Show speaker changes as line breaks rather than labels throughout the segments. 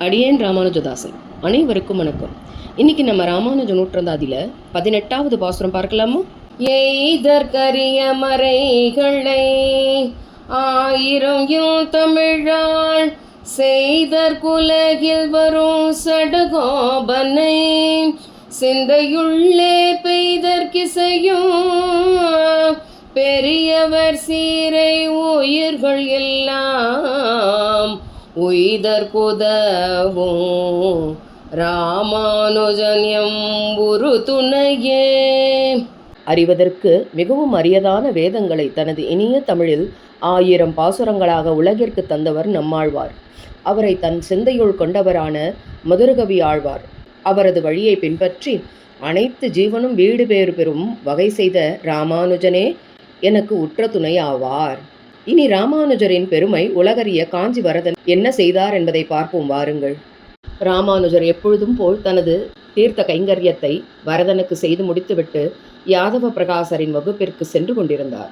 அடியேன் ராமானுஜதாசன். அனைவருக்கும் வணக்கம். இன்னைக்கு நம்ம ராமானுஜ நூற்றந்தாதியில 18வது பாசுரம் பார்க்கலாமா? எய்தற்கரிய மறைகளை ஆயிரம் தமிழாள் செய்தற்குலகில் வரும் சடகோபனை சிந்தையுள்ளே பெய்தற்கிசையும் பெரியவர் சீரை உயிர்கள் எல்லாம் உய்தற்குதவும் ராமானுஜன்யம் ஒரு துணையே. அறிவதற்கு மிகவும் அரியதான வேதங்களை தனது இனிய தமிழில் 1000 பாசுரங்களாக உலகிற்கு தந்தவர் நம்மாழ்வார். அவரை தன் சிந்தையுள் கொண்டவரான மதுரகவி ஆழ்வார். அவரது வழியை பின்பற்றி அனைத்து ஜீவனும் வீடு பேறு பெறும் வகை செய்த ராமானுஜனே எனக்கு உற்ற துணை ஆவார். இனி ராமானுஜரின் பெருமை உலகறிய காஞ்சி வரதன் என்ன செய்தார் என்பதை பார்ப்போம் வாருங்கள். ராமானுஜர் எப்பொழுதும் போல் தனது தீர்த்த கைங்கரியத்தை வரதனுக்கு செய்து முடித்துவிட்டு யாதவ பிரகாசரின் வகுப்பிற்கு சென்று கொண்டிருந்தார்.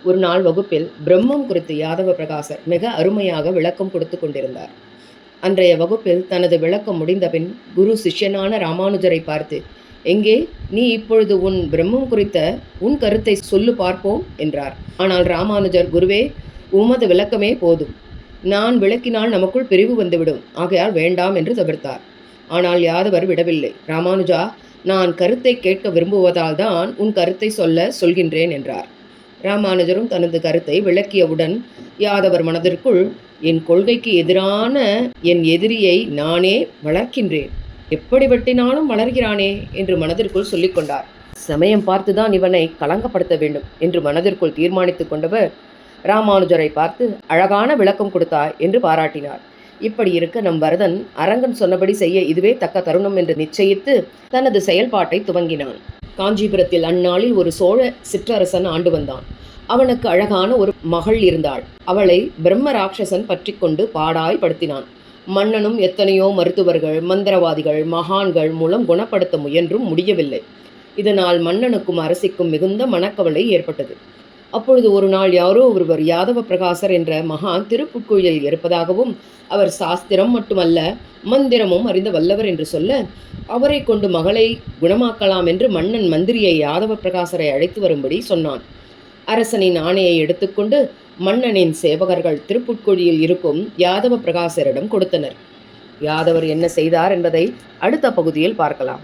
ஒரு நாள் வகுப்பில் பிரம்மம் குறித்து யாதவ பிரகாசர் மிக அருமையாக விளக்கம் கொடுத்து கொண்டிருந்தார். அன்றைய வகுப்பில் தனது விளக்கம் முடிந்தபின் குரு சிஷ்யனான ராமானுஜரை பார்த்து, எங்கே நீ இப்பொழுது உன் பிரம்மம் குறித்த உன் கருத்தை சொல்லு பார்ப்போம் என்றார். ஆனால் ராமானுஜர், குருவே, உமது விளக்கமே போதும், நான் விளக்கினால் நமக்குள் பிரிவு வந்துவிடும், ஆகையால் வேண்டாம் என்று தவிர்த்தார். ஆனால் யாதவர் விடவில்லை. ராமானுஜா, நான் கருத்தை கேட்க விரும்புவதால் தான் உன் கருத்தை சொல்கின்றேன் என்றார். ராமானுஜரும் தனது கருத்தை விளக்கியவுடன் யாதவர் மனதிற்குள், என் கொள்கைக்கு எதிரான என் எதிரியை நானே வளர்க்கின்றேன், எப்படி வெட்டினாலும் வளர்கிறானே என்று மனதிற்குள் சொல்லிக்கொண்டார். சமயம் பார்த்துதான் இவனை களங்கப்படுத்த வேண்டும் என்று மனதிற்குள் தீர்மானித்து கொண்டவர் ராமானுஜரை பார்த்து, அழகான விளக்கம் கொடுத்தாய் என்று பாராட்டினார். இப்படி இருக்க நம் வரதன் அரங்கன் சொன்னபடி செய்ய இதுவே தக்க தருணம் என்று நிச்சயித்து தனது செயல்பாட்டை துவங்கினான். காஞ்சிபுரத்தில் அந்நாளில் ஒரு சோழ சிற்றரசன் ஆண்டு வந்தான். அவனுக்கு அழகான ஒரு மகள் இருந்தாள். அவளை பிரம்ம ராட்சசன் பற்றி கொண்டு பாடாய் படுத்தினான். மன்னனும் எத்தனையோ மருத்துவர்கள், மந்திரவாதிகள், மகான்கள் மூலம் குணப்படுத்த முயன்றும் முடியவில்லை. இதனால் மன்னனுக்கும் அரசிக்கும் மிகுந்த மனக்கவலை ஏற்பட்டது. அப்பொழுது ஒரு நாள் யாரோ ஒருவர் யாதவ பிரகாசர் என்ற மகான் திருப்புட்குழியில் இருப்பதாகவும் அவர் சாஸ்திரம் மட்டுமல்ல மந்திரமும் அறிந்த வல்லவர் என்று சொல்ல, அவரை கொண்டு மகளை குணமாக்கலாம் என்று மன்னன் மந்திரியை யாதவ பிரகாசரை அழைத்து வரும்படி சொன்னான். அரசனின் ஆணையை எடுத்துக்கொண்டு மன்னனின் சேவகர்கள் திருப்புட்குழியில் இருக்கும் யாதவ பிரகாசரிடம் கொடுத்தனர். யாதவர் என்ன செய்தார் என்பதை அடுத்த பகுதியில் பார்க்கலாம்.